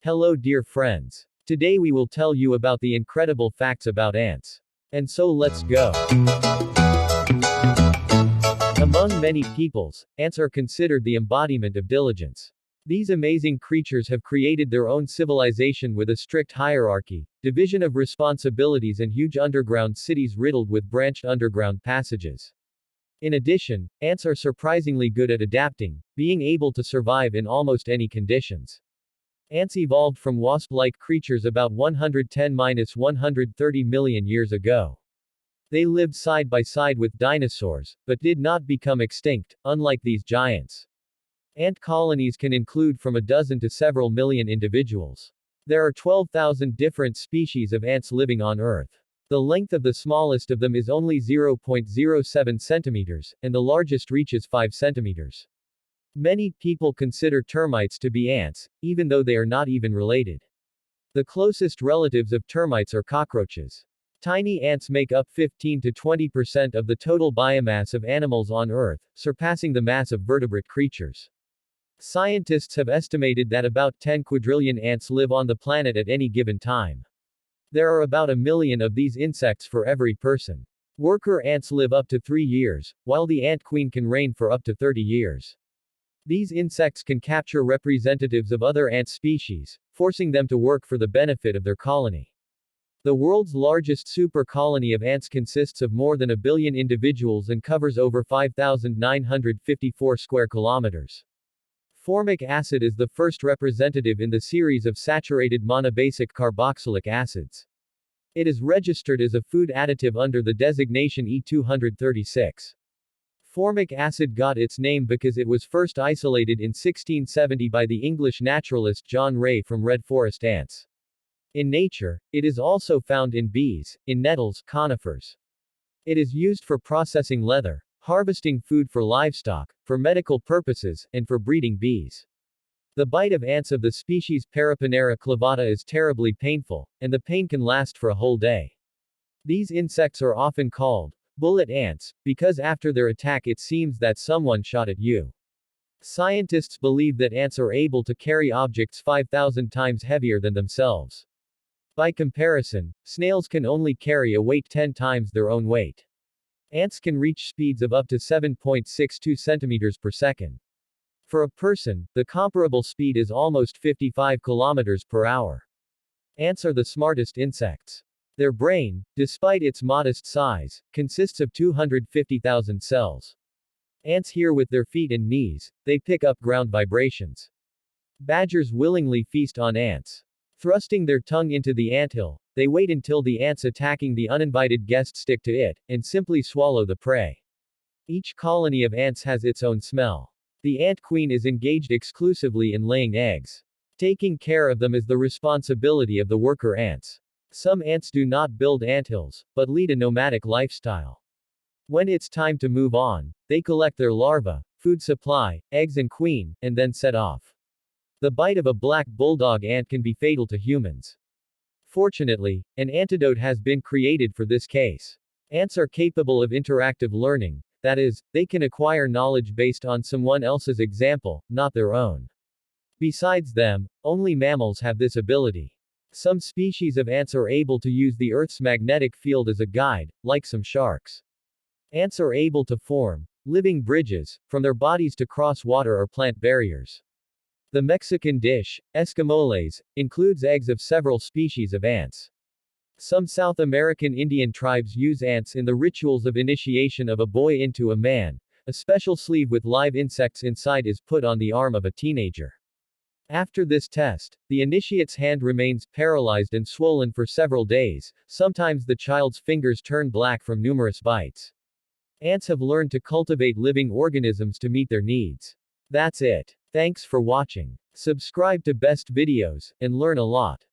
Hello dear friends. Today we will tell you about the incredible facts about ants. And so let's go. Among many peoples, ants are considered the embodiment of diligence. These amazing creatures have created their own civilization with a strict hierarchy, division of responsibilities and huge underground cities riddled with branched underground passages. In addition, ants are surprisingly good at adapting, being able to survive in almost any conditions. Ants evolved from wasp-like creatures about 110–130 million years ago. They lived side by side with dinosaurs, but did not become extinct, unlike these giants. Ant colonies can include from a dozen to several million individuals. There are 12,000 different species of ants living on Earth. The length of the smallest of them is only 0.07 centimeters, and the largest reaches 5 centimeters. Many people consider termites to be ants, even though they are not even related. The closest relatives of termites are cockroaches. Tiny ants make up 15 to 20% of the total biomass of animals on Earth, surpassing the mass of vertebrate creatures. Scientists have estimated that about 10 quadrillion ants live on the planet at any given time. There are about a million of these insects for every person. Worker ants live up to 3 years, while the ant queen can reign for up to 30 years. These insects can capture representatives of other ant species, forcing them to work for the benefit of their colony. The world's largest super colony of ants consists of more than a billion individuals and covers over 5,954 square kilometers. Formic acid is the first representative in the series of saturated monobasic carboxylic acids. It is registered as a food additive under the designation E236. Formic acid got its name because it was first isolated in 1670 by the English naturalist John Ray from red forest ants. In nature, it is also found in bees, in nettles, conifers. It is used for processing leather, harvesting food for livestock, for medical purposes, and for breeding bees. The bite of ants of the species Paraponera clavata is terribly painful, and the pain can last for a whole day. These insects are often called bullet ants, because after their attack it seems that someone shot at you. Scientists believe that ants are able to carry objects 5,000 times heavier than themselves. By comparison, snails can only carry a weight 10 times their own weight. Ants can reach speeds of up to 7.62 centimeters per second. For a person, the comparable speed is almost 55 kilometers per hour. Ants are the smartest insects. Their brain, despite its modest size, consists of 250,000 cells. Ants hear with their feet and knees, they pick up ground vibrations. Badgers willingly feast on ants. Thrusting their tongue into the anthill, they wait until the ants attacking the uninvited guest stick to it, and simply swallow the prey. Each colony of ants has its own smell. The ant queen is engaged exclusively in laying eggs. Taking care of them is the responsibility of the worker ants. Some ants do not build anthills, but lead a nomadic lifestyle. When it's time to move on, they collect their larvae, food supply, eggs and queen, and then set off. The bite of a black bulldog ant can be fatal to humans. Fortunately, an antidote has been created for this case. Ants are capable of interactive learning, that is, they can acquire knowledge based on someone else's example, not their own. Besides them, only mammals have this ability. Some species of ants are able to use the Earth's magnetic field as a guide, like some sharks. Ants are able to form living bridges from their bodies to cross water or plant barriers. The Mexican dish, escamoles, includes eggs of several species of ants. Some South American Indian tribes use ants in the rituals of initiation of a boy into a man. A special sleeve with live insects inside is put on the arm of a teenager. After this test, the initiate's hand remains paralyzed and swollen for several days. Sometimes the child's fingers turn black from numerous bites. Ants have learned to cultivate living organisms to meet their needs. That's it. Thanks for watching. Subscribe to Best Videos, and learn a lot.